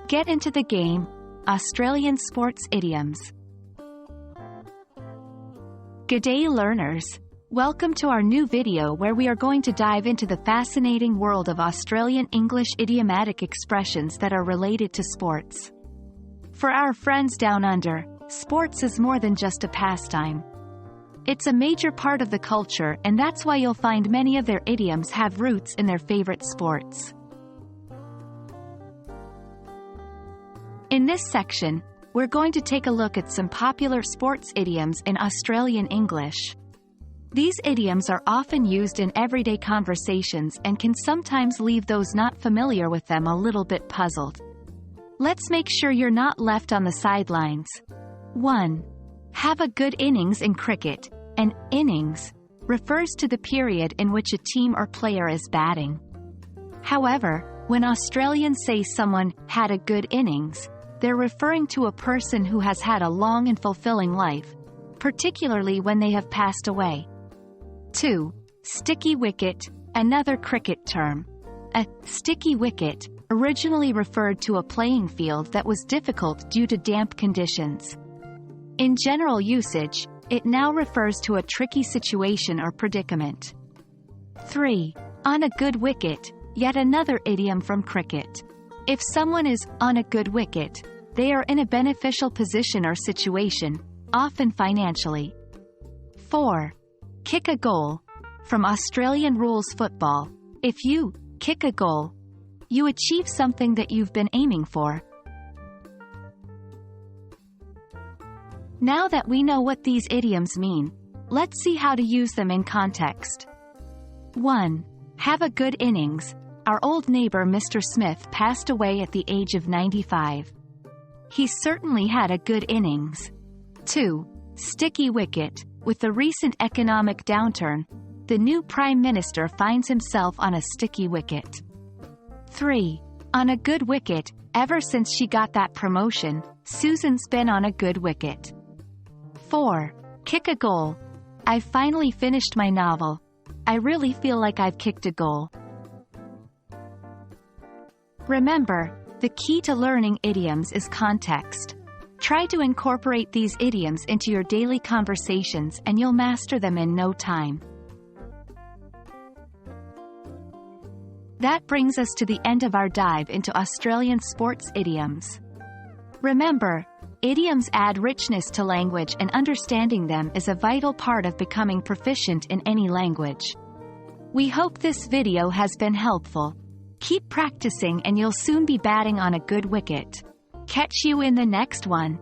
Get into the game. Australian Sports Idioms. G'day learners. Welcome to our new video where we are going to dive into the fascinating world of Australian English idiomatic expressions that are related to sports. For our friends down under, sports is more than just a pastime. It's a major part of the culture, and that's why you'll find many of their idioms have roots in their favorite sports. In this section, we're going to take a look at some popular sports idioms in Australian English. These idioms are often used in everyday conversations and can sometimes leave those not familiar with them a little bit puzzled. Let's make sure you're not left on the sidelines. 1. Have a good innings in cricket. An innings refers to the period in which a team or player is batting. However, when Australians say someone had a good innings, they're referring to a person who has had a long and fulfilling life, particularly when they have passed away. 2. Sticky wicket, another cricket term. A sticky wicket originally referred to a playing field that was difficult due to damp conditions. In general usage, it now refers to a tricky situation or predicament. 3. On a good wicket, yet another idiom from cricket. If someone is on a good wicket, they are in a beneficial position or situation, often financially. 4. Kick a goal. From Australian rules football, if you kick a goal, you achieve something that you've been aiming for. Now that we know what these idioms mean, let's see how to use them in context. 1. Have a good innings. Our old neighbor Mr. Smith passed away at the age of 95. He certainly had a good innings. 2. Sticky wicket. With the recent economic downturn, the new Prime Minister finds himself on a sticky wicket. 3. On a good wicket. Ever since she got that promotion, Susan's been on a good wicket. 4. Kick a goal. I've finally finished my novel. I really feel like I've kicked a goal. Remember, the key to learning idioms is context. Try to incorporate these idioms into your daily conversations and you'll master them in no time. That brings us to the end of our dive into Australian sports idioms. Remember, idioms add richness to language, and understanding them is a vital part of becoming proficient in any language. We hope this video has been helpful. Keep practicing and you'll soon be batting on a good wicket. Catch you in the next one.